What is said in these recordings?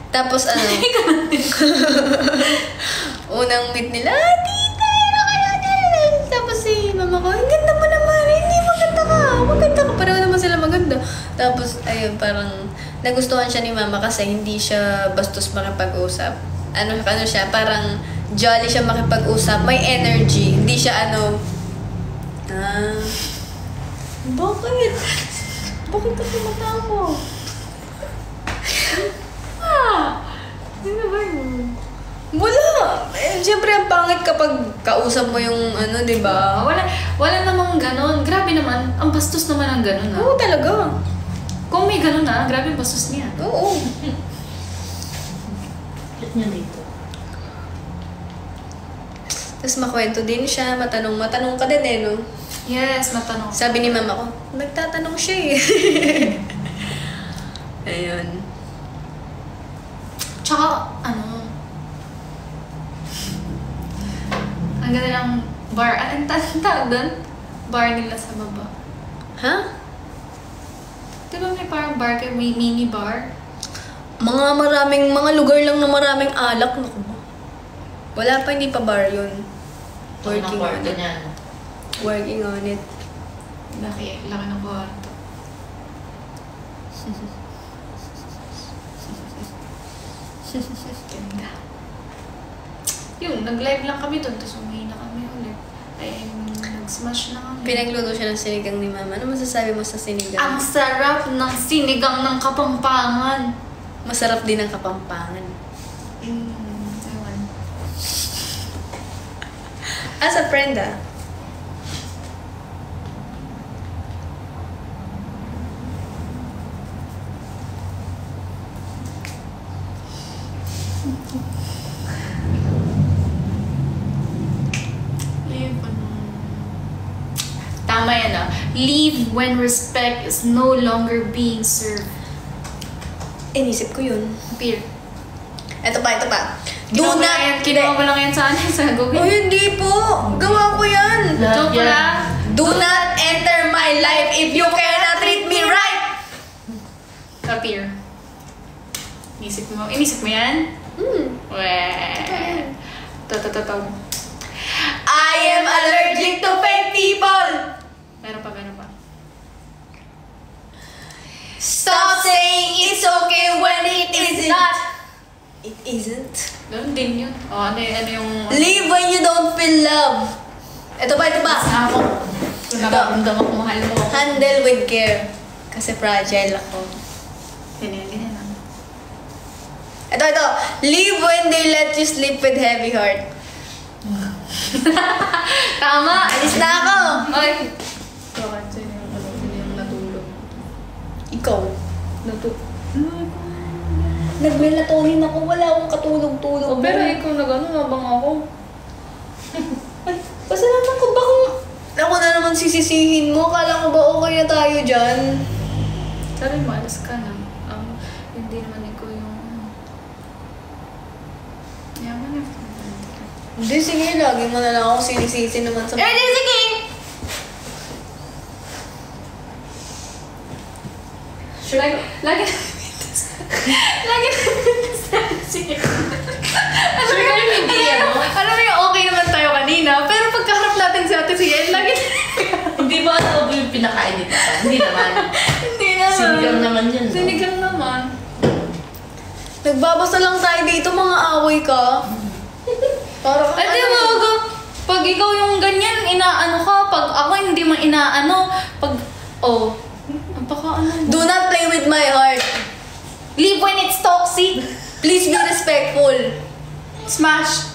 Tapos ano, unang meet nila, tita, ano kaya? Tapos si mama ko, ang ganda mo naman, hindi maganda ka, pareho naman sila maganda. Tapos, ayun, parang nagustuhan siya ni mama kasi hindi siya bastos makipag-usap. Ano siya, parang jolly siya makipag-usap, may energy, hindi siya bakit? Bakit kasi mata mo? Ano ba yun? Wala! Siyempre, ang pangit kapag kausap mo yung di ba? Wala namang ganon. Grabe naman. Ang bastos naman ang ganon, Oo, talaga. Kung may ganon grabe ang bastos niya. Oo. Ba't niya dito? Tapos makwento din siya, matanong ka din no? Yes, matanong. Sabi ni mama ko, nagtatanong siya Ayun. Tsaka, ang ganda ng bar. Anong tawag doon? Bar nila sa baba. Ha? Diba may parang bar kayo? May mini bar? Mga lugar lang na maraming alak. Naku ba? Wala pa, hindi pa bar yun. Working on it. Working on it. Laki ng kwarto. Ganda. Yun, nag-live lang kami doon, tapos umuwi na kami ulit. Nag-smash na kami. Pinagluto siya ng sinigang ni mama. Ano masasabi mo sa sinigang? Ang sarap ng sinigang ng Kapampangan. Masarap din ang Kapampangan. Ewan. As a friend, Tama yan Leave when respect is no longer being served. Inisip ko yun. Beer. Ito pa. Kinuha mo lang yan sa Google. Oh, hindi po. Gawa ko yan. Joke lang. Do not enter my life if you cannot treat me right. Beer. Inisip mo yan? Weh. I am allergic to fake people. Meron pa. Stop saying it's okay when it is not. It isn't. Ganun din yun. Ano yung... Leave when you don't feel love. Ito pa. Ako. Kung nakaramdam ako, mahal mo. Handle with care. Kasi fragile ako. Ganyan lang. Ito. Leave when they let you sleep with heavy heart. Tama! Alis na ako! Okay. Sino yung natulog? Ikaw. Nag-melatonin ako. Wala akong katulog-tulog. Pero ikaw nabang ako. Pasalamat ko ba kung... Ako na naman sisisihin mo. Kala ko ba okay na tayo dyan? Sabi mo, alas ka na. Hindi naman ikaw yung... Yaman na. Hindi, sige. Lagi mo na lang ako sinisisi naman sa... Sige! Should I... Lagi sige. Alam mo yung okay naman tayo kanina, pero pagkaharap natin si Ate Ciel, lagi Hindi ba ako yung pinakain nito? Hindi naman. Hindi naman. Sinigang naman yun. No? Sinigang naman. Nagbabasa lang tayo dito, mga away ka. Parang... Ate mo, pag ikaw yung ganyan, inaano ka. Pag ako hindi mo inaano, pag... Do not play with my heart. Leave when it's toxic. Please be respectful. Smash.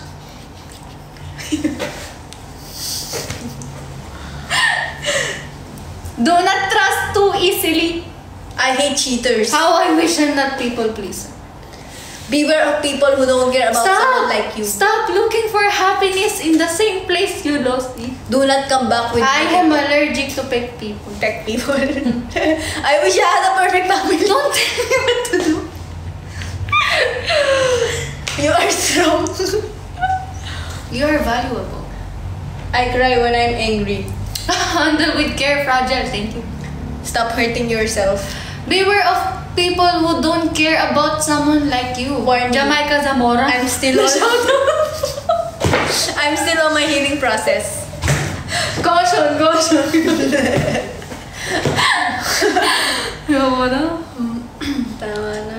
Do not trust too easily. I hate cheaters. How I wish I'm not people pleaser. Beware of people who don't care about someone like you. Stop looking for happiness in the same place you lost it. Do not come back with I am allergic to fake people. fake people. I wish I had a perfect family. Don't tell me what to do. You are strong. You are valuable. I cry when I'm angry. Handle with care, fragile. Thank you. Stop hurting yourself. Beware of people who don't care about someone like you. Warning. Jamaica Zamora. I'm still on my healing process. Caution. Yawa na. Tama na.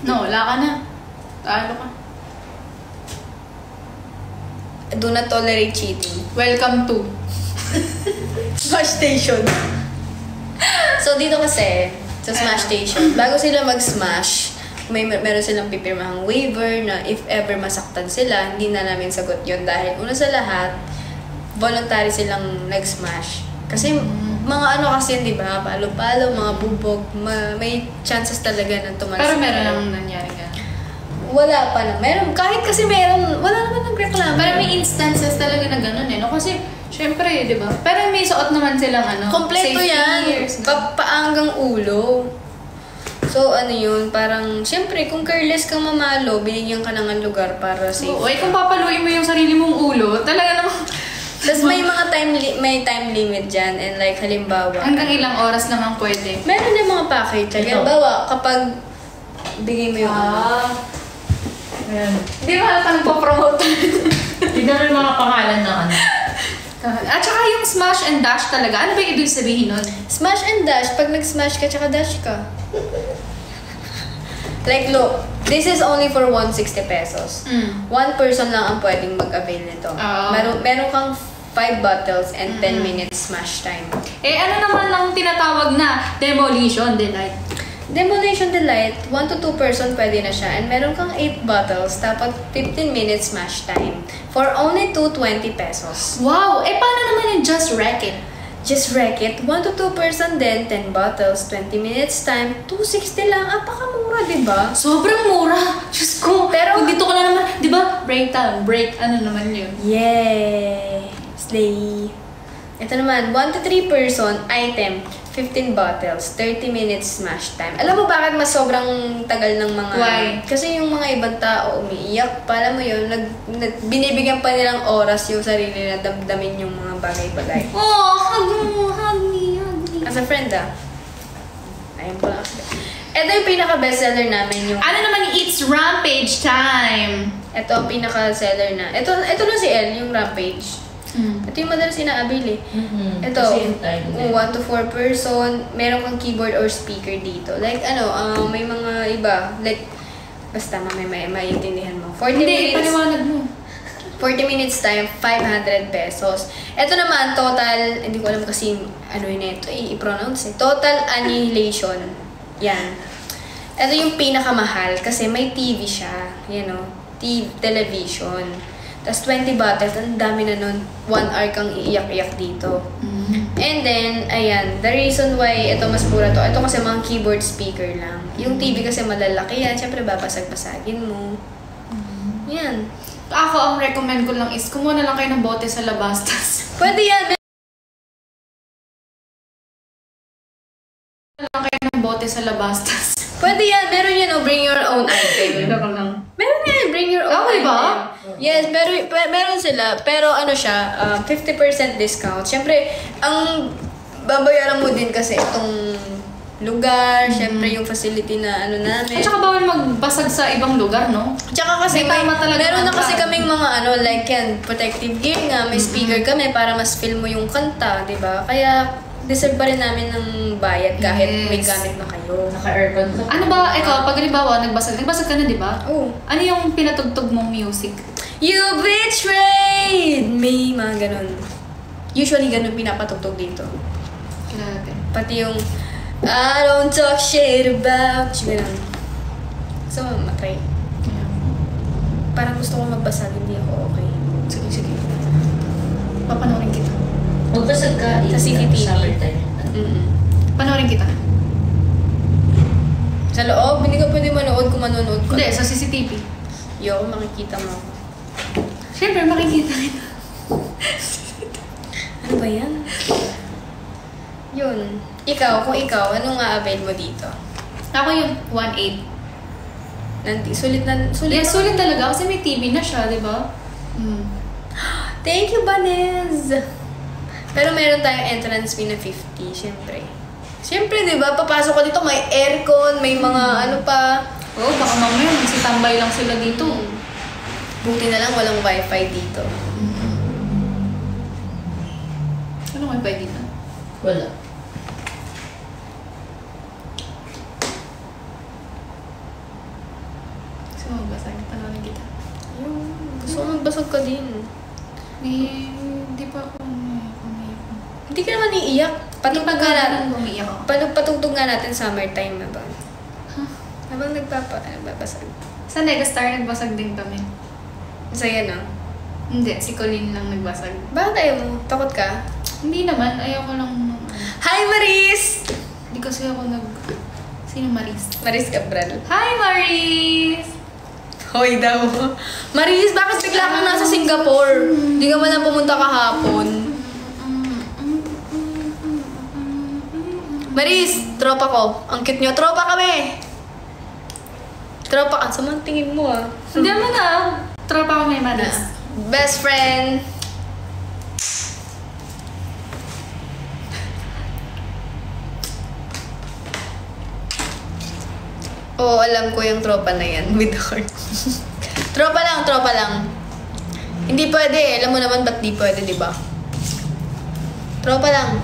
No, wala ka na. Talo ka. Do not tolerate cheating. Welcome to. Smash Station. So, dito kasi, sa Smash Station, bago sila mag-smash, meron silang pipirmahang waiver na if ever masaktan sila, hindi na namin sagot yun dahil una sa lahat, voluntary silang nag-smash. Kasi, mga ano kasi, di ba, palo-palo, mga bubog, may chances talaga na tumalsik. Pero meron nang nangyari ka. Wala pa na. Meron, kahit kasi meron, wala naman nagreklamo. Pero may instances talaga na gano'n no? Kasi, syempre, di ba? Pero may suot naman silang Kompleto safety yan. gears. Paanggang ulo. So, ano yun, parang, syempre, kung careless kang mamalo, binigyan ka ng lugar para safe. Oo, kung papaluin mo yung sarili mong ulo, talaga naman. Tapos may mga time limit dyan. And like, halimbawa, Hanggang ilang oras lang ang pwede. meron din mga package. Ito. Halimbawa, kapag bigay mo yung Ayan. Di ba pa nagpo-promote? Tignan mo yung mga pangalan ng ano. At saka yung smash and dash talaga. Ano ba yung ibig sabihin nun? Smash and dash, pag nag-smash ka, tsaka dash ka. Like, look, this is only for 160 pesos. One person lang ang pwedeng mag-avail nito. Oo. Meron kang 5 bottles and 10 minutes smash time. Eh, ano naman ang tinatawag na demolition delight? Demolition Delight, 1 to 2 person pwede na siya. And meron kang 8 bottles, dapat 15 minutes smash time. For only 220 pesos. Wow! Eh, paano naman yung just wreck it? Just wreck it. 1 to 2 person din, 10 bottles, 20 minutes time, 260 lang. Apakamura, diba? Sobrang mura! Diyos ko! Pero- kung dito ko na naman, di ba? Break time. Break, ano naman yun? Yay! Slay! Ito naman, 1 to 3 person, item, 15 bottles, 30 minutes smash time. Alam mo bakit mas sobrang tagal ng mga... Why? Kasi yung mga ibang tao umiiyak. Pala mo yun, binibigyan pa nilang oras yung sarili na damdamin yung mga bagay-bagay. Oh, hug me. As a friend ayun po lang. Ito yung pinaka-bestseller namin. Yung, Ano naman It's Rampage time? ito ang pinaka-seller na. Ito lang si Elle, yung Rampage. Ito yung madalas inaabili. Ito, Kasi yung time din. 1 to 4 person, meron kang keyboard or speaker dito. Like, may mga iba, like, basta may maiintindihan mo. 40 Hindi, minutes, paliwanag mo. 40 minutes time, 500 pesos. Ito naman, total, hindi ko alam kasi ano yun ito, i-pronounce eh. Total Annihilation. Yan. Ito yung pinakamahal kasi may TV siya. Yan o, television. Tapos 20 bottles, ang dami na nun. 1 hour kang iiyak-iyak dito. And then, ayan, the reason why ito mas mura to, ito kasi mga keyboard speaker lang. Yung TV kasi malalaki yan, syempre babasag-basagin mo. Yan. Ako, ang recommend ko lang is, kumuha na lang kayo ng bote sa labas. Pwede yan. Lang kayo ng bote sa labas. Pwede yan. Meron yan, bring your own item. Meron lang. Meron yan, bring your own Okay item. ba? Yes, meron sila. Pero ano siya, 50% discount. Siyempre, ang babayaran mo din kasi itong lugar, siyempre yung facility na ano namin. At saka bawal magbasag sa ibang lugar, no? Tsaka kasi May tama talaga meron na ang kasi plan. kaming mga ano, like yan, protective gear nga, may speaker kami para mas feel mo yung kanta, di ba? Kaya deserve pa rin namin ng bayad kahit may Yes. gamit na kayo. Naka-aircon ka. Ano ba, ikaw, pag halimbawa, nagbasag ka na, di ba? Oh. Ano yung pinatugtog mong music? You betrayed me! Mga ganun. Usually ganun pinapatugtog dito. Grabe. Pati yung I don't talk shit about you. Ganun. Gusto mo matry? Parang gusto ko magbasag, hindi ako okay. Sige. Papanoorin kita. Magbasag ka. Sa CCTV. Summertime. Panoorin kita. Sa loob, hindi ka pwede manood kung manonood ko. Hindi, sa CCTV. Yo, makikita mo ako. Siyempre, makikita kita. Ano ba yan? Yun. Ikaw, kung ikaw, anong nga-avail mo dito? Ako yung 1.8. Sulit na, sulit. Yeah, sulit talaga kasi may TV na siya, di ba? Thank you, Banez! Pero meron tayong entrance fee na 50, syempre. Siyempre, di ba? Papasok ko dito, may aircon, may mga ano pa. Oo, baka mamaya magsitambay lang sila dito. Buti na lang walang wifi dito. Ano nga ba dito? Wala. Gusto mo magbasag? Panoorin kita. Gusto ko magbasag ka din. Hindi pa ako Hindi ka naman iiyak. Patugtog nga natin. umiiyak ako. Patugtog nga natin summertime na ba? Habang nagbabasag. Sa Negastar, nagbasag din kami. Masaya na. Hindi, si Colleen lang nagbasag. Bakit ayaw mo? Takot ka? Hindi naman, ayaw ko lang. Hi, Maris! Hindi kasi ako Sino Maris? Maris Cabral. Hi, Maris! Hoy daw. Maris, bakit bigla kang nasa Singapore? Hindi ka man na pumunta kahapon. Maris, tropa ko. Ang cute nyo. Tropa kami! Tropa ka. Saan tingin mo ah? Hindi naman tropa ko may Maris. Best friend. Oo, alam ko yung tropa na yan with heart. Tropa lang. Hindi pwede. Alam mo naman ba't di pwede, di ba? Tropa lang.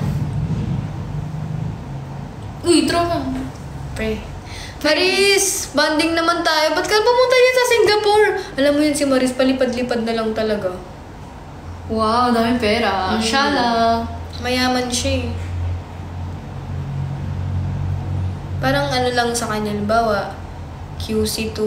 Uy, tropa. Pre. Maris, bonding naman tayo. Ba't ka pumunta yan sa Singapore? Alam mo yun si Maris, palipad-lipad na lang talaga. Wow, dami pera. Shala. Mayaman siya eh. Parang ano lang sa kanya, halimbawa, QC to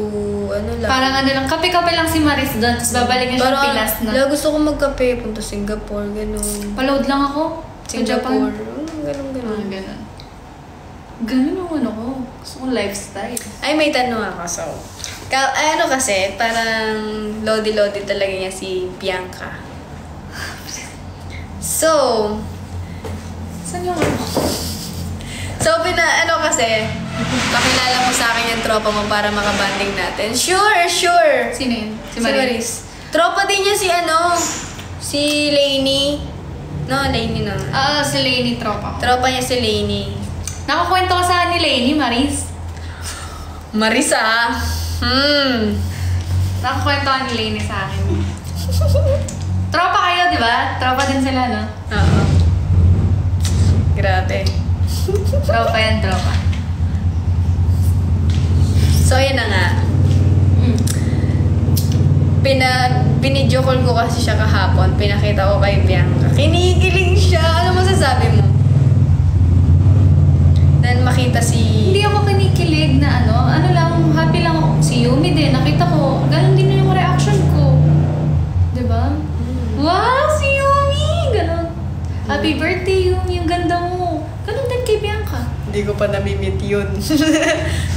ano lang. Parang ano lang, kape-kape lang si Maris doon, tapos babalik niya siya Pinas na. Parang, gusto ko magkape, punta Singapore, ganun. Paload lang ako. Singapore, Ganun. ganun. Ganun ang ano ko. Gusto kong lifestyle. Ay, may tanong ako, so. Ano kasi, parang lodi-lodi talaga niya si Bianca. So, Saan yung ano? so, pakilala mo sa akin yung tropa mo para makabanding natin. Sure! Sino yun? Si Maris. Tropa din niya si Lainey. No, Lainey na. Si Lainey tropa ko. Tropa niya si Lainey. Nakakwento ko sa ni Lainey, Maris. Maris ah. Nakakwento ka ni Lainey sa akin. Tropa kayo, di ba? Tropa din sila, no? Oo. Grabe. Tropa yan, tropa. So, yun na nga. Binidyo call ko kasi siya kahapon. Pinakita ko kay Bianca. Kinikilig siya. Ano masasabi mo? Then makita Hindi ako kinikilig na ano lang, happy lang ako. Si Yumi din, nakita ko, ganun din na yung reaction ko. Diba? Wow, si Yumi! Ganun. Happy birthday, Yumi, yung ganda mo. Ganun din kay Bianca. Hindi ko pa namimit yun.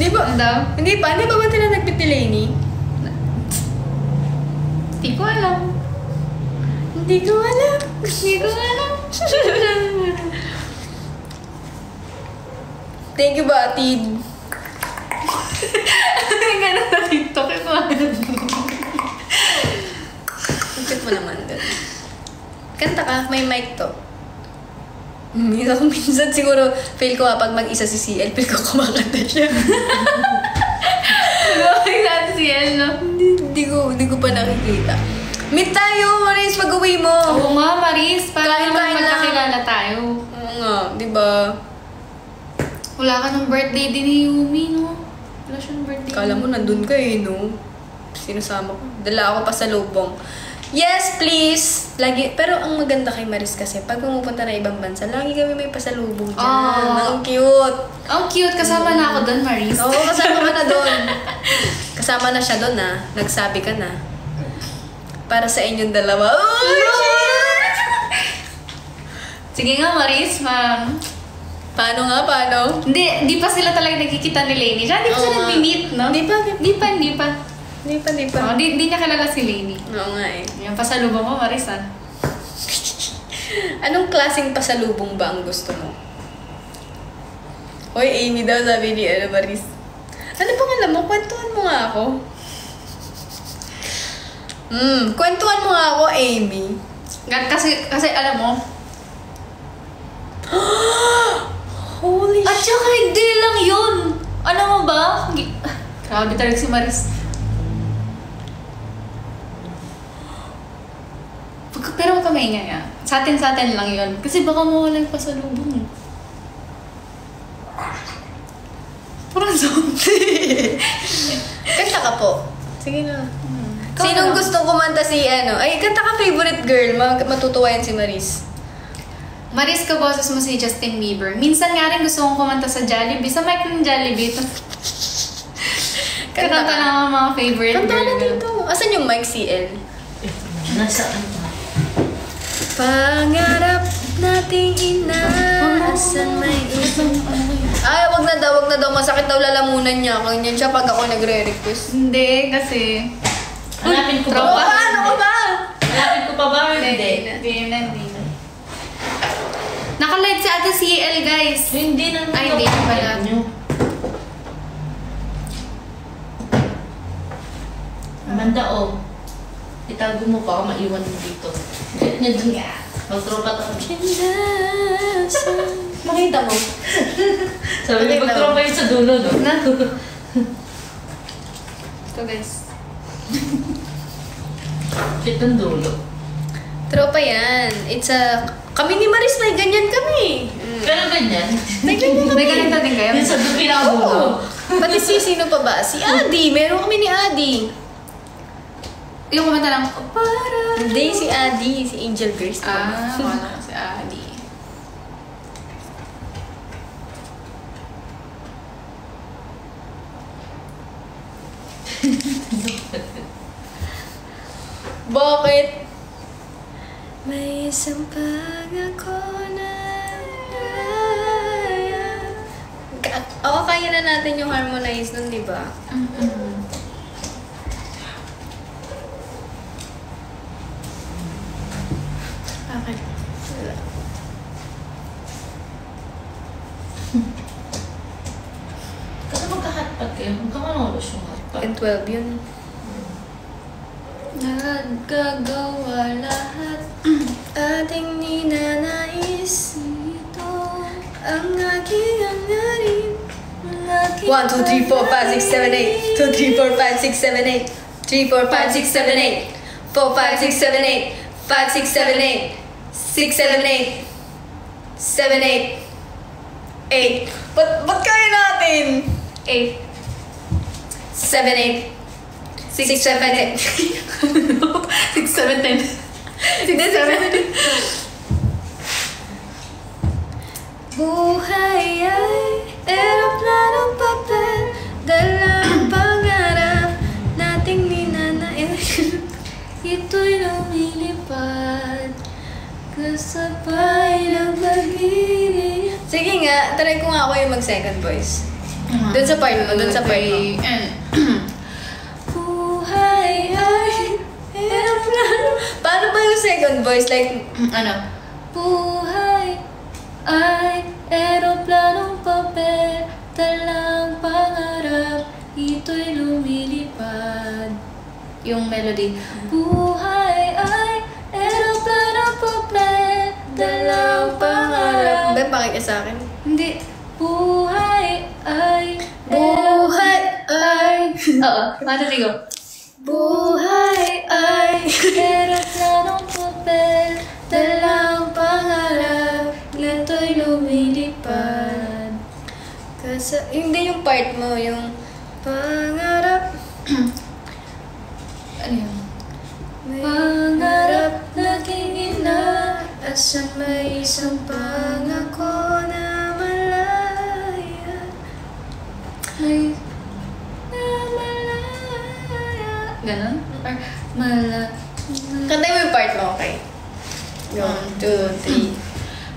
Di ba? Ano? Hindi pa ba sila nag-meet ni Lainey? Hindi ko alam. Hindi ko alam. Thank you, Batid. Ganun na TikTok ito. Ang cute mo naman dun. Kanta ka, may mic to. Minsan siguro, feel ko pag mag-isa si CL, feel ko kumakanta siya. Bakit natin si El, no? Hindi ko pa nakikita. Meet tayo, Maris, pag-uwi mo. Oo nga, Maris. Para Kain naman lang. magkakilala tayo. Oo nga, di ba? Wala ka ng birthday din ni Yumi, no? Wala siyang birthday. Kala mo nandun ka eh, no? Sinasama ko. Dala ako pa sa lubong. Yes, please! Lagi, pero ang maganda kay Maris kasi, pag pumupunta na ibang bansa, lagi kami may pasalubong dyan. Ang cute! Ang cute. Kasama na ako doon, Maris. Oo, kasama ka na doon. Kasama na siya doon, ah. Nagsabi ka na. Para sa inyong dalawa. Oh, Sige nga, Maris. Paano nga, paano? Hindi pa sila talaga nagkikita ni Lainey. Siya, hindi pa sila Oo nga. nag-meet, no? Di pa. Hindi pa. Di niya kilala si Lainey. Oo nga eh. Yung pasalubong ko, Maris, Anong klaseng pasalubong ba ang gusto mo? Hoy, Amy daw, sabi ni Maris. Ano bang alam mo? Kwentuhan mo nga ako. Kwentuhan mo nga ako, Amy. Kasi alam mo, Holy At saka hindi lang yun. Alam mo ba? Grabe talaga si Maris. Pero huwag ka maingay ah. Sa atin lang yun. Kasi baka mawala yung pasalubong. Parang zombie. Kanta ka po. Sige na. Ikaw Sinong na. gustong kumanta si ano? Ay, kanta ka favorite girl. Matutuwa yan si Maris. Maris, kaboses mo si Justin Bieber. Minsan nga rin gusto kong kumanta sa Jollibee. Sa mic ng Jollibee. Kanta Kanta ka. na ang mga favorite Kanta girl. na dito. Asan yung mic CL? Nasaan na? Pangarap nating inaasan may isang... Ay, wag na daw. Masakit daw lalamunan niya. Ganyan siya pag ako nagre-request. Hindi, kasi... Hanapin ko Tropa, ba? ano ka ba? Hanapin ko pa ba? or Hindi. Hindi na. Naka-live si Ate CL, guys. Hindi na. Ay, hindi na pala. Amanda, oh. Itago mo pa ako, maiwan mo dito. Ganyan dun. Magtropa tayo. Makita mo. Sabi Okay, mo, magtropa yun sa dulo, no? Na? Ito, guys. Shit ang dulo. Tropa yan. It's a... Kami ni Maris na ganyan kami. Pero ganyan. May ganyan kami. May ganito din kayo? Yung sa pinakadulo. Oo. Pati sino pa ba? Si Adi. Meron kami ni Adi. Yung kumanta lang, para... Hindi, si Adi. Si Angel Grace. wala ko si Adi. Bakit? May isang pangako na Oo, kaya na natin yung harmonize nun, di ba? Okay. Kasi magka-hotpot kayo. Magkamanulos yung hotpot. And 12 yun. Nagagawa lahat ating ninanais ito ang aking hangarin. 1, 2, 3, 4, 5, 6, 7, 8 2, 3, 4, 5, 6, 7, 8 3, 4, 5, 6, 7, 8 4, 5, 6, 7, 8 5, 6, 7, 8 6, 7, 8 7, 8 8 Ba't kaya natin? 8. 7, 8 6, 7, 8 6, 7, 10. 6, 7, 8 Buhay ay eroplanong papel dalang pangarap nating ninanais ito'y lumilipad kasabay ng pag-ibig. Sige nga, try ko nga ako yung mag-second voice. Dun sa part mo, dun sa part mo. Buhay ay eroplanong... Paano ba yung second voice? Like, Ano? buhay ay eroplanong papel dalang pangarap ito'y lumilipad. Yung melody. Buhay ay eroplanong papel dalang pangarap. Ben, pakita sa akin. Hindi. Buhay ay Oo. Matatigo. Buhay ay eroplanong papel dalang pangarap ito'y lumilipad. Hindi yung part mo, yung pangarap. Ano yun? Pangarap naging inaasan may isang pangako na malaya. May na malaya. Ganon? Or, Kantay mo yung part mo, okay? 1, 2, 3.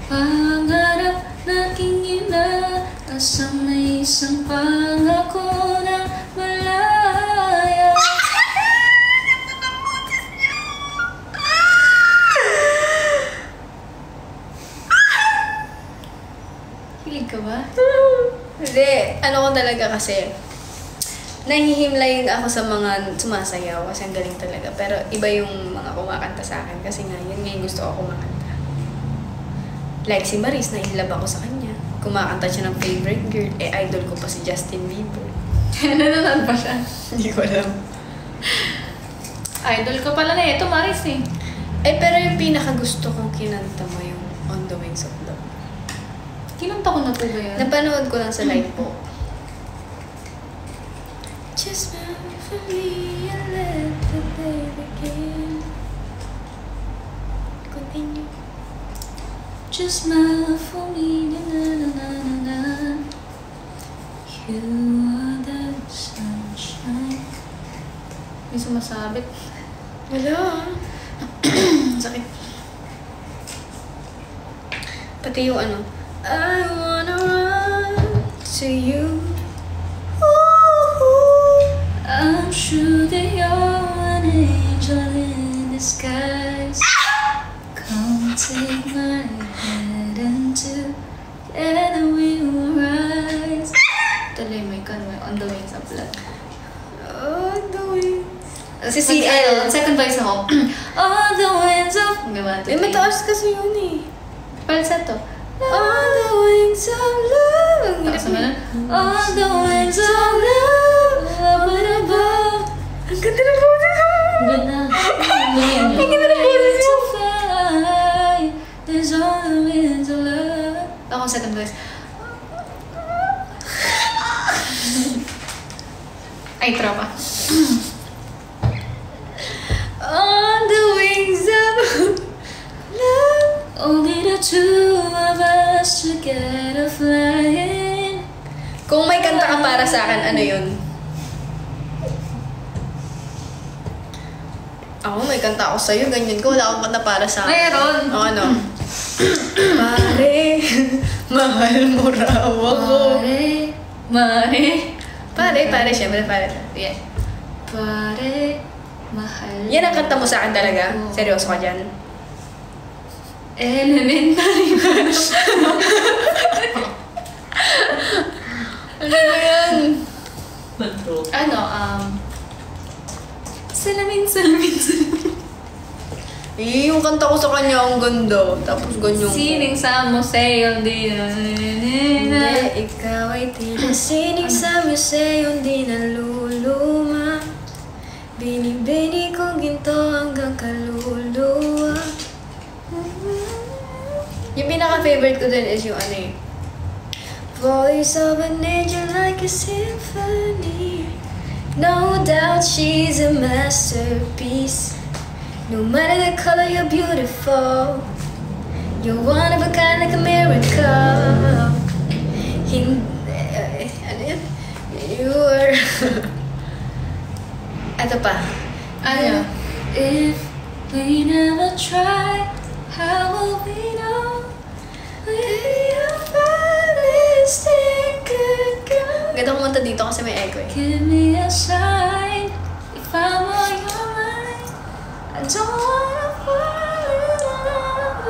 Pangarap naging inaasang may isang pangako na malaya. Hilig ka ba? Hindi, ano ko talaga kasi, nahihimlay ako sa mga sumasayaw kasi ang galing talaga. Pero iba yung mga kumakanta sa akin kasi nga, yun nga yung gusto ko kumakanta. Like si Maris, na-inlove ako sa kanya. kumakanta siya ng favorite girl. Eh, idol ko pa si Justin Bieber. Nanonood pa siya. Hindi ko alam. Idol ko pala na ito, Maris eh. Eh, pero yung pinakagusto kong kinanta mo yung On the Wings of Love. Kinanta ko na po ba yan? Napanood ko lang sa live po. Just smile for me and let the day begin. Continue. Just smile for me, na na na na na na. You are the sunshine. May sumasabit. Wala. Sakit. Pati yung ano. I wanna run to you. Ooh, I'm sure that you're an angel in disguise. Come take my hand and together we will rise. Tuloy mo ikaw On the Wings of Love. on the wings. Si CL. CL. Second voice ako. On the wings of... Eh, mataas kasi yun eh. Falsetto. On the wings of love. Tapos naman, on the wings of love, up and above. Ang ganda na po na. Ganda. Ang ganda na po na. To fly, there's on the wings of love. Ako second voice. Ay, tropa. On the wings of love. Only the two of us together flying. Kung may kanta ka para sa akin, ano yun? Ako, may kanta ako sa'yo, ganyan ko. Wala akong kanta para sa akin. Mayroon. O ano? Pare, mahal mo raw ako. Pare, syempre, pare. Yeah. Pare, mahal. Yan ang kanta mo sa akin talaga? Oo. Seryoso ka dyan? Elementary. Ano ba yan? Matro. Ano, salamin. Eh, yung kanta ko sa kanya, ang ganda. Tapos ganyan ko. Sining sa museo, di na. Hindi, ikaw ay tila sining sa museo, di naluluma. Binibini kong ginto hanggang kaluluwa. Yung pinaka-favorite ko dun is yung ano eh. Voice of an angel like a symphony. No doubt she's a masterpiece. No matter the color, you're beautiful. You're one of a kind like a miracle. Ano yun? You are... Ito pa. Ano? If we never try, how will we know? Maybe our father's good girl. Ganda kumanta dito kasi may echo eh. Give me a sign if I'm on your mind. I don't wanna fall in love.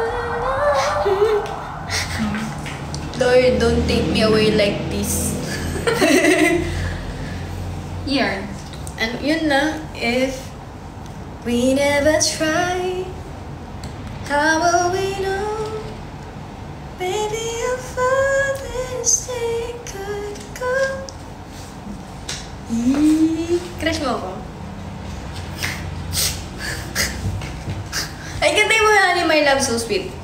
Lord, don't take me away like this. Yarn. And yun na, if we never try, how will we know? Baby, our father's day could go. Crush mo ako? Ay, ganda mo yan, My Love So Sweet.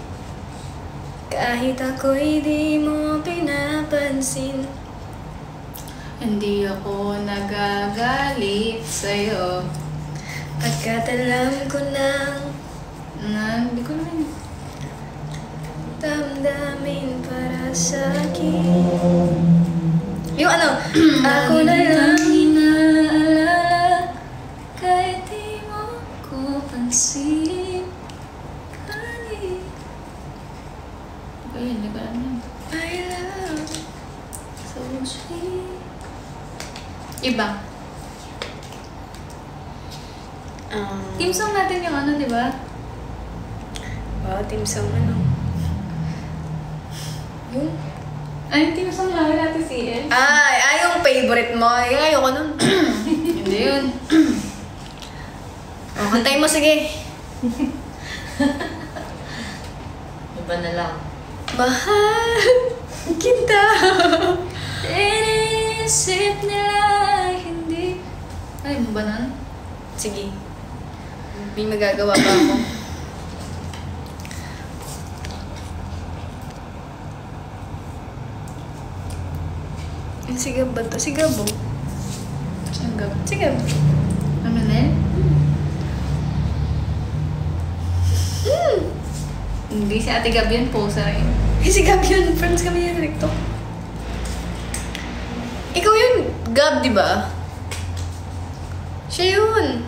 Kahit ako'y di mo pinapansin. Hindi ako nagagalit sa'yo. Pagkat alam ko nang Hindi ko naman. damdamin para sa'kin. Yung ano, ako na lang. Inaalala kahit di mo ko pansin. Kahit. Ayun, di ba alam yun? My love. So sweet. Iba. Team song natin yung ano, di ba? Wow, team song ano. Yung? Ay, team song namin natin si El. Ay, yung favorite mo. Ay, ayoko nun. Hindi yun. O, kantayin mo, sige. Iba na lang. Mahal Kita! Inisip nila hindi... Ay, mo ba nun? Sige. May magagawa pa ako. Sigab ba to? Sigabo. Sanggap. Sigab. Ano na yun? Hindi, si Ate Gab yun, poser eh. Si Gab yun. Friends kami yun, TikTok. Ikaw yun, Gab, di ba? Siya yun.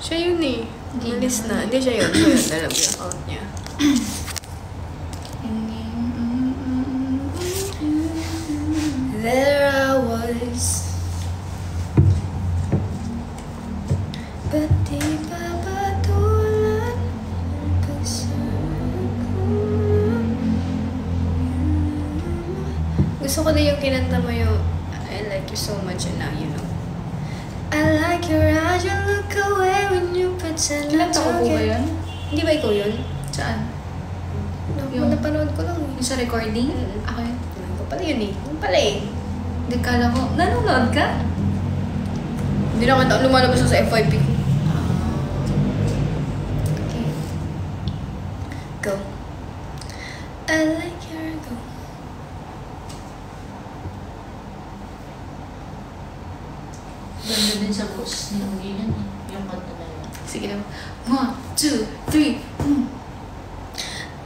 Siya yun eh. Hindi Malis naman. na. Hindi siya yun. Siya yun. Alam yung account niya. There I was. Ba't di pa patulan ang pagsama ko? Gusto ko na yung kinanta mo yung I like you so much and now you know. I like your eyes, you look away when you pretend not Kinanta ko to po ba get. yun? Hindi ba ikaw yun? Saan? Yung napanood ko lang eh. Yung sa recording? Mm. Ako yun. Ano pala yun eh? Yung pala eh. Hindi, kala ko. Nanonood ka? Hindi naman lumalabas sa FYP ko. Okay. Go. I like your go. Ganda din sa boses ni Unggi yan eh. Yung kanta na yun. Sige lang. 1, 2, 3.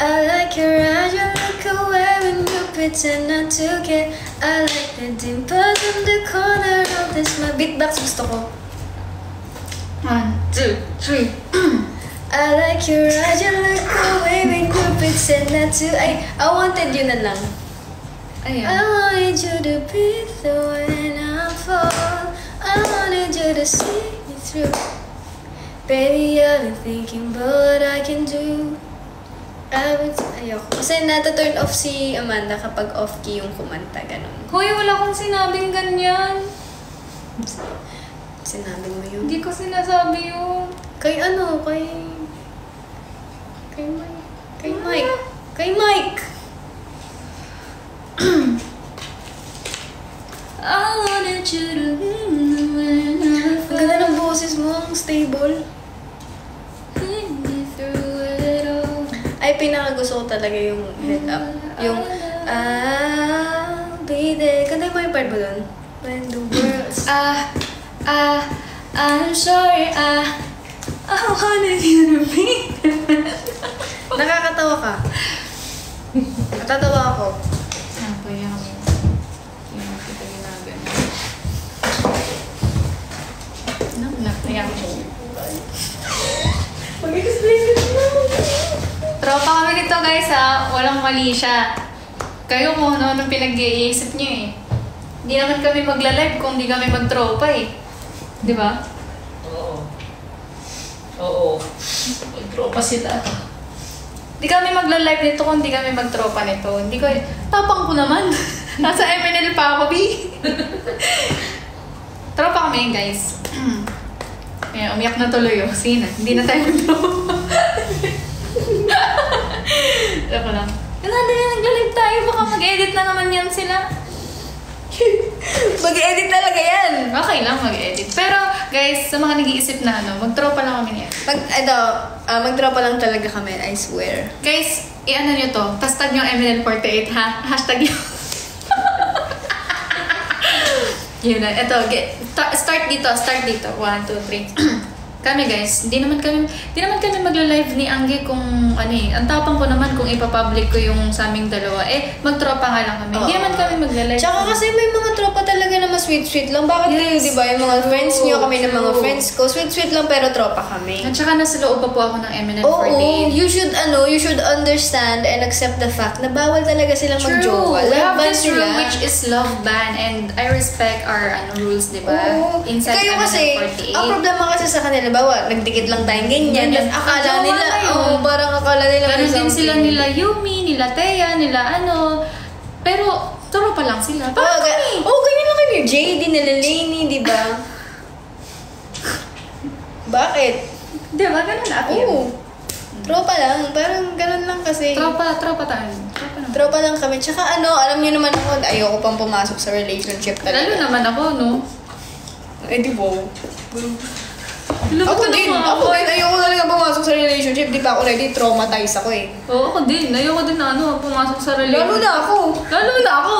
I like your eyes, you look away when you pretend not to care. I like the dimples in the corner of this my beatbox gusto ko. 1, 2, 3. I like your eyes, you look away when you pretend not to. I wanted you na lang. Ayan. I wanted you to breathe when I fall. I wanted you to see me through. Baby, I've been thinking about what I can do. Ayoko. Kasi nata-turn off si Amanda kapag off-key yung kumanta, ganun. Hoy, wala akong sinabing ganyan. Sinabi mo yun. Hindi ko sinasabi yun. Kay ano? Kay Mike. Kay Mike. Kay Mike! I wanted you to when I Ang ganda ng boses mo, ang stable. Lead me through it all. Ay, pinakagusto ko talaga yung head up. Yung, I'll be there. Kanta mo yung part ba doon? When the world's... I'm sorry, I wanted you to be Nakakatawa ka. Natatawa ako. Ano ba yan? Yung kita ginagano. Nakayak mo. Mag-explain ka na. Tropa kami nito guys ha. Walang mali siya. Kayo kung ano-anong pinag-iisip niyo eh. Hindi naman kami magla-live kung hindi kami magtropa eh. Di ba? Oo. Oo. Mag-tropa sila. Hindi kami magla-live nito kung hindi kami magtropa nito. Hindi ko... Tapang ko naman. Nasa MNL pa ako, B. Tropa kami guys. Ayan, umiyak na tuloy oh. Sige na, hindi na tayo magtropa. Ako lang. Nandun na nagla-live tayo. Baka mag-edit na naman yan sila. Mag-edit talaga yan. Okay lang mag-edit. Pero guys, sa mga nag-iisip na ano, magtropa lang kami niyan. Magtropa lang talaga kami, I swear. Guys, i-ano nyo to. Tapos tag nyo MNL48 ha. Hashtag yun. Yun na. Ito, start dito. 1, 2, 3. Kami guys, hindi naman kami magla-live ni Angge kung ano eh. Ang tapang ko naman kung ipapublic ko yung sa aming dalawa. Eh, magtropa nga lang kami. Hindi naman kami magla-live. Tsaka kasi may mga tropa talaga na mas sweet-sweet lang. Bakit kayo, di ba? Yung mga friends nyo, kami ng mga friends ko. Sweet-sweet lang pero tropa kami. At saka nasa loob pa po ako ng MNL48. Oo, you should understand and accept the fact na bawal talaga silang mag-jowa. We have Love ban this rule sila. which is love ban and I respect our rules, di ba? Oo. Inside Kayo kasi, MNL48. ang problema kasi sa kanila, bawa, nagdikit lang tayong ganyan. Ganyan. Tapos akala Jowa nila, na yun. parang akala nila Ganon may din something. sila nila Yumi, nila Thea, nila ano. Pero, turo pa lang sila. Parang kami. Ganyan lang kayo ni JD, nila Lainey, di ba? Bakit? Di ba? Ganun na. Oo. Tropa lang. Parang ganun lang kasi. Tropa tayo. Tropa naman. Tropa lang kami. Tsaka alam niyo naman ako, ayoko pang pumasok sa relationship talaga. Lalo naman ako, no? Eh, di ba? Lalo Ako din, ayoko talaga pumasok sa relationship. Di ba ako ready? Traumatized ako eh. Oo, ako din. Ayoko din na pumasok sa Lalo relationship. na ako. Lalo na ako.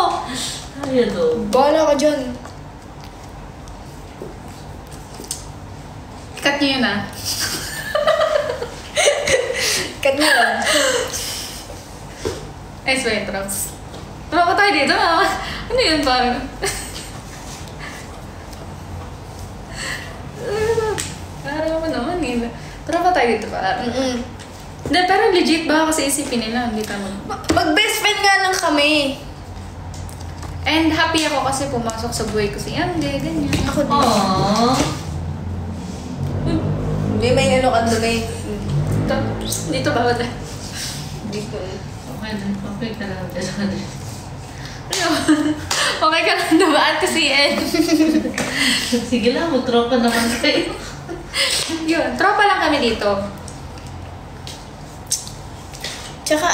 Ayun o. Bahala ka dyan. Cut niyo yun Cut mo lang. Ay, swear, Trops. Tropa tayo dito. Ano yun parang? Parang mo naman eh. Tropa tayo dito parang. Hindi, pero legit ba kasi isipin nila, hindi ka Mag-best friend nga lang kami. And happy ako kasi pumasok sa buhay ko si Yangge, ganyan. Ako din. Aww. May ka dumi. Dito ba wala? Dito. Okay na. Okay ka lang. Ano? Okay ka lang dumaan kasi Sige lang, magtropa naman kayo. Yun, tropa lang kami dito. Tsaka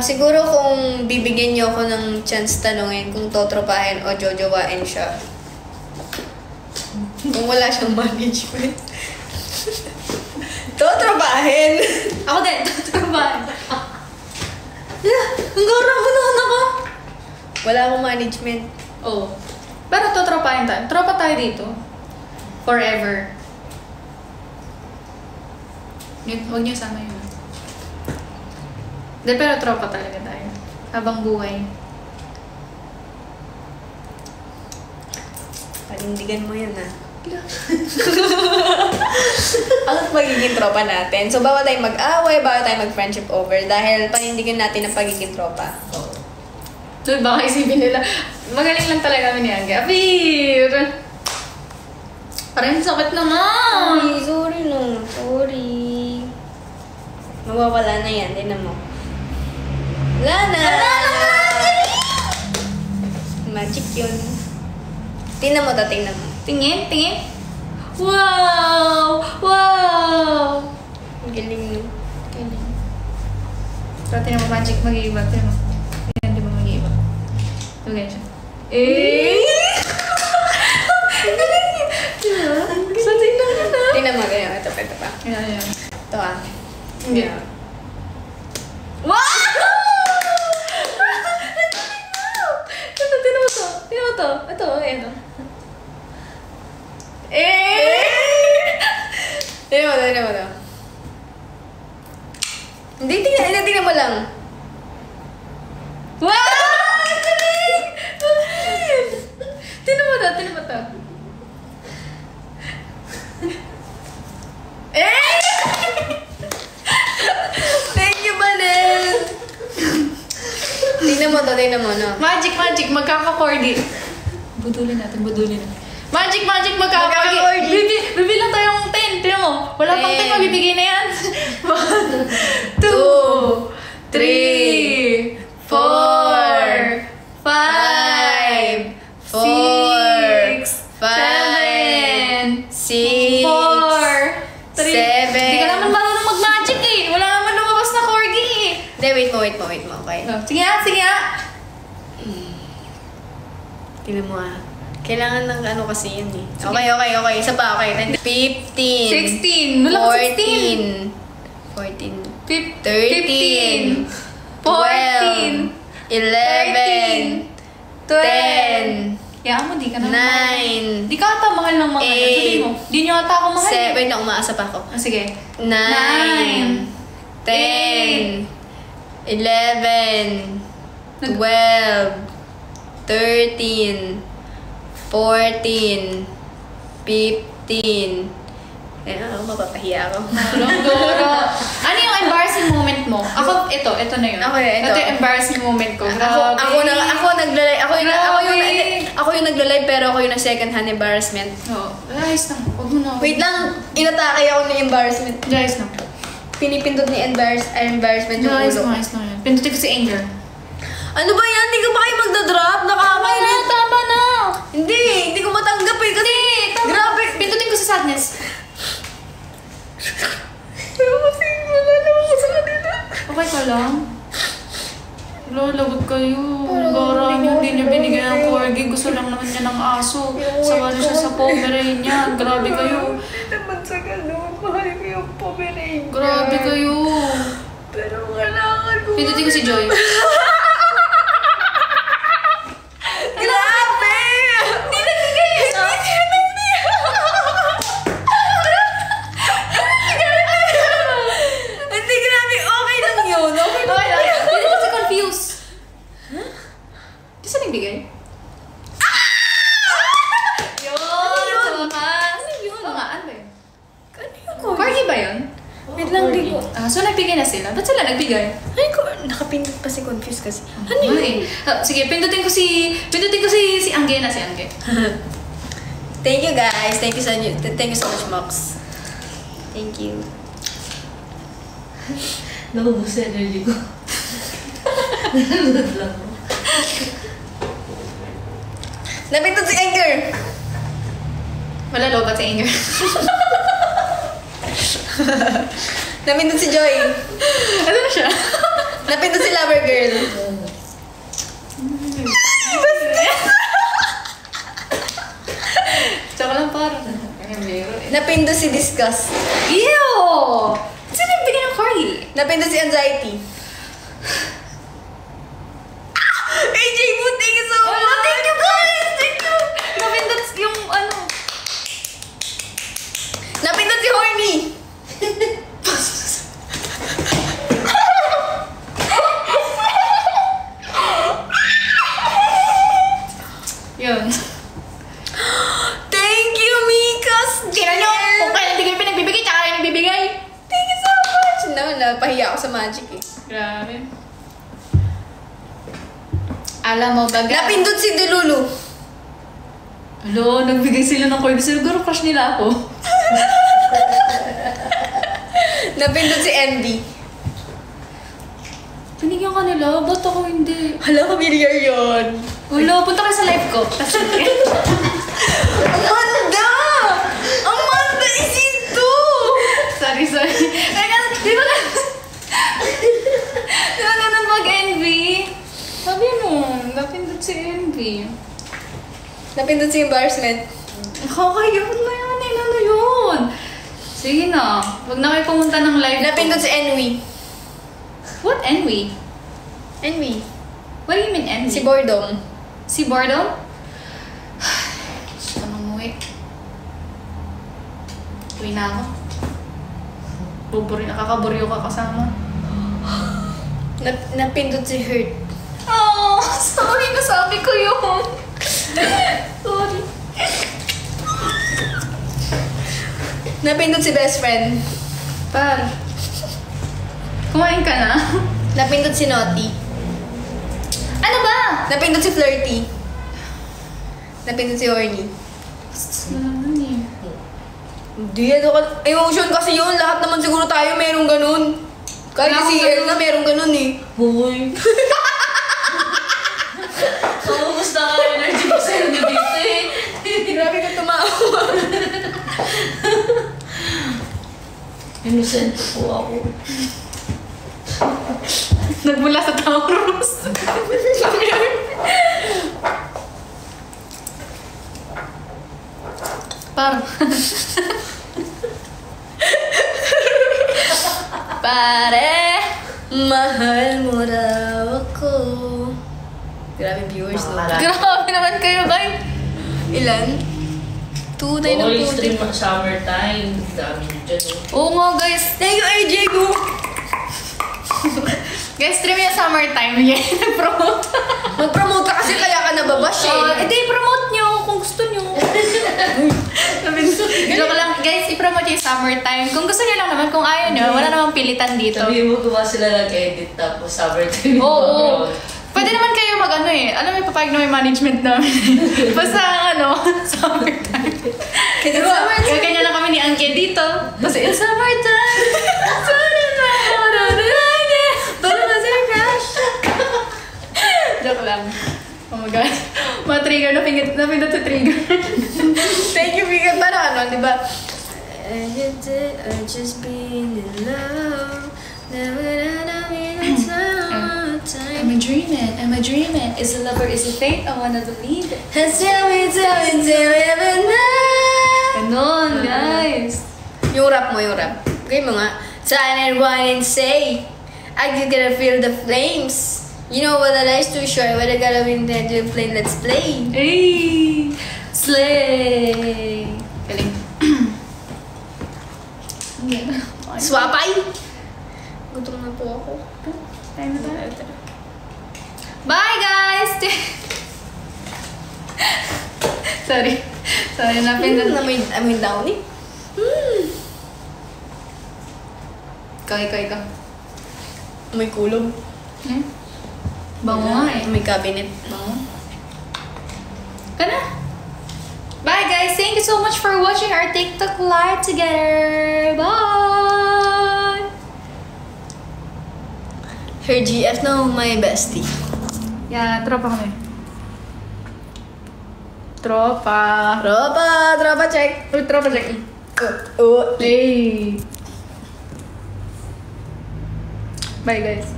siguro kung bibigyan niyo ako ng chance tanungin kung totropahin o jojowain siya. Kung wala siyang management. Totropahin! Ako din, tropa. Ang garang ganoon ako. Wala akong management. Oh. Pero totropahin tayo. Tropa tayo dito. Forever. Huwag niyo sama yun. Hindi, pero tropa talaga tayo. Habang buhay. Panindigan mo yan, ha? Ang magiging tropa natin. So, bawal tayong mag-away, bawal tayong mag-friendship over dahil panindigan natin ang pagiging tropa. So, baka isipin nila, magaling lang talaga kami ni Yangge. Apir! Parang sakit naman! Ay, sorry no. Sorry. Mawawala na yan. Tingnan mo. Wala na! Magic yun. Tingnan mo to, tingnan mo. Tingin, tingin. Wow! Wow! Ang galing no. Galing. Pero tingnan mo, magic mag-iiba. Tingnan mo. Tingnan, di ba mag-iiba? So, ganyan siya. Galing niya. Diba? So, tingnan mo na. Tingnan mo, ganyan. Ito pa, ito pa. Ayan, ayan. Ito ah. Hindi. Ayan. Wow! Ito, tingnan mo to. Tingnan mo to. Ito, ayan o. Tingnan mo to, tingnan mo to. Hindi, tingnan mo lang. Wow! Galing! Galing! Tingnan mo to, tingnan mo to. Thank you, Manel! Tingnan mo to, tingnan mo, no? Magic, magic, magkaka-corgi. Budulin natin, budulin natin. Magic, magic, magkaka-corgi. Magkaka-corgi. Bibilang tayo ng 10. Tingnan mo. Wala pang 10, 10. mabibigay na yan. 1, 2, 3, 4, 5, 6, 5, 6, 4, 3. 7. Hindi ka naman marunong mag-magic eh. Wala naman lumabas na corgi eh. Hindi, wait mo, okay? Sige nga, sige nga. Tingnan mo ah. Kailangan ng ano kasi yun eh. Okay. Isa pa, okay. 15. 16. Wala ka 16. 14. 13. 14. 11. 10. Kaya mo, di ka na 9. Di ka ata mahal ng mga ganyan. Sabihin mo, di nyo ata ako mahal. 7 na umaasa pa ako. Sige. 9. 10. 11. 12. 13. 14. 15. Eh, mapapahiya ako. Doro. Ano yung embarrassing moment mo? Ako, ito na yun. Okay, ito. Ito yung embarrassing moment ko. Grabe. Ako yung nagla-live pero ako yung second hand embarrassment. Oo. Ayos lang. Huwag mo na. Wait lang, inatake ako ni embarrassment. Ayos lang. Pinipindot ni embarrassment yung Ayos ulo. lang, ayos lang yun. Pindutin ko si Anger. Ano ba yan? Hindi ka ba kayo magdadrop? Nakakailan. Tama na! Hindi ko matanggap eh. Kasi, Hindi, tama. Pindutin ko sa sadness. Pero kasi wala naman ko sa kanila. Okay ka lang? Wala, lagot kayo. Parang Gara niyo, hindi hindi niya ko binigyan ng sinabi. corgi. Gusto lang naman niya ng aso. Yung Sawa work na siya ko sa Pomeranian niya. Grabe kayo. Hindi naman sa ganun. Mahal ko yung Pomeranian. Grabe kayo. Pero kailangan ko. Pindutin ko si Joy. Grabe! Hindi nagbigay yun. Hindi, grabe. Okay lang yun. Okay lang. Okay lang. Hindi kasi confused. Di saan nagbigay? Yun! Ano yun? Sa wakas. Ano yun? Oo nga, ano ba yun? Ano yung corgi? Corgi ba yun? Wait lang, di ko. So nagbigay na sila. Ba't sila nagbigay? Ay, ko, nakapindot pa si confused kasi. Ano Ay, yun? sige, pindutin ko si Angge na si Angge. Thank you guys. Thank you so much, Mox. Thank you. Naubos yung energy ko. Nalulod lang ako. Napindot si Anger. Wala lobat sa Angge. Napindot si Joy. Ano na siya? Napindot si Lover Girl. Tsaka lang parang. Napindot si Discuss. Ew! Saan nagbigay ng corgi? Napindot si Anxiety. AJ Moon, thank you so much! Oh, thank you guys! Thank you! Napindot yung ano. Napindot si Horny. Yun. Thank you, Mikas! Kira nyo, kung kailan hindi kayo pinagbibigay, tsaka kayo nagbibigay. Thank you so much! No, napahiya ako sa magic eh. Grabe. Alam mo ba, Napindot si Delulu. Hello, nagbigay sila ng corgi. Siguro crush nila ako. Napindot si Envy. Binigyan ka nila, ba't ako hindi? Hala, familiar yun. Wala, punta kayo sa live ko. Amanda! Amanda is into! Sorry. Kaya, di ba ganun mag-envy? Sabi mo, napindot si envy. Napindot si Embarrassment. Kakayot na yun, ano yun? Sige na, wag na kayo pumunta ng live Napindot ko. si Envy. What envy? Envy. What do you mean envy? Si Boredom. Si Boredom? Gusto nang umuwi. Uwi na ako. Nakakaburyo ka kasama. Napindot si Hurt. Oh, sorry, nasabi ko yun. Sorry. Napindot si Best Friend. Par, kumain ka na? Napindot si Naughty. Ano ba? Napindot si Flirty. Napindot si Horny. Ano naman eh. Hindi, emotion kasi yun. Lahat naman siguro tayo merong ganun. Kahit Wala si akong El na merong ganun eh. Hoy. Naubos na ka energy ko sa inyo dito eh. Grabe ka tumawa. Innocent po ako. Nagmula sa Taurus. Par. Pare. Mahal mo raw ako. Grabe viewers no. Grabe naman kayo, guys. Ilan? Tunay na Hoy, puti. stream ng summertime. Dami nyo dyan oh. Oo nga, guys. Thank you, AJ Boo! Guys, stream yung summertime. Yan, nag-promote. Mag-promote ka kasi kaya ka nababash eh. Edi, promote nyo kung gusto nyo. Joke lang, guys, i-promote yung summertime. Kung gusto nyo lang naman, kung ayaw nyo, wala namang pilitan dito. Sabihin mo gawa sila nag-edit tapos summertime. Oo. Pwede naman kayo mag-ano eh. Alam mo, ipapayag na may management namin. Basta summertime. Kasi Diba? summertime. Kaya kanya lang kami ni Angke dito. Kasi it's summertime. Joke lang. Oh my God. Ma-trigger. Napindot sa trigger. Thank you, Miguel. Parang ano, di ba? I just been in love. Am I dreaming? Is a lover, is a fate? I wanna believe it. Tell me every night. Ganon, guys. Yung rap mo, yung rap. Okay mo nga. Sign and run and say, I just gotta feel the flames. You know what, the life's too short. What I gotta win there to play, let's play. Hey! Slay! Galing. Swapay! Gutom na po ako. Tayo na tayo. Bye, guys! Sorry. Sorry, napindot. Amoy down eh. Ikaw. Amoy kulog. Bango nga eh. Amoy cabinet. Bango. Kana? Bye, guys! Thank you so much for watching our TikTok live together. Bye! Her GF na my bestie. Yeah, tropa kami. Tropa. Tropa check. Uy, tropa check. Hey. Bye, guys.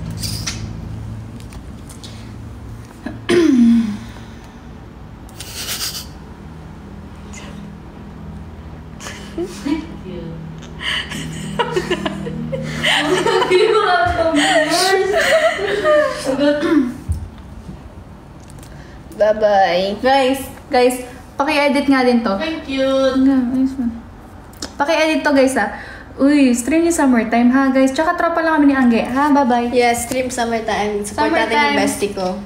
Thank you. Bye-bye. Guys, paki-edit nga din to. Thank you. Paki-edit to, guys, ha. Uy, stream yung summertime, ha, guys. Tsaka tropa lang kami ni Angge, ha. Bye-bye. Yes, stream summertime. Support natin yung Summertime. bestie ko.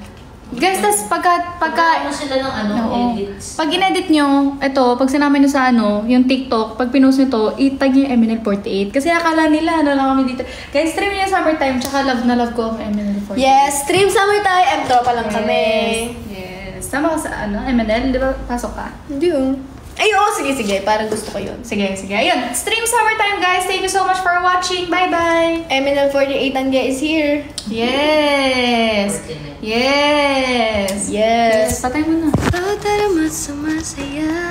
Guys, tas Pagka pagka mo sila ng Oo. edits. Pag in-edit nyo, pag sinama nyo sa yung TikTok, pag pinost nyo to, itag nyo yung MNL48. Kasi akala nila, lang kami dito. Guys, stream nyo yung summertime, tsaka love na love ko ang MNL48. Yes, stream summertime. Tropa lang kami. Yes. Sama ka sa MNL, di ba? Pasok ka. Hindi oh. Ay, oo, sige. Parang gusto ko yun. Sige. Ayun, stream summertime, guys. Thank you so much for watching. Bye-bye. MNL48 Angge is here. Yes. Yes. Yes. Patay mo na. Bawat araw mas sumasaya.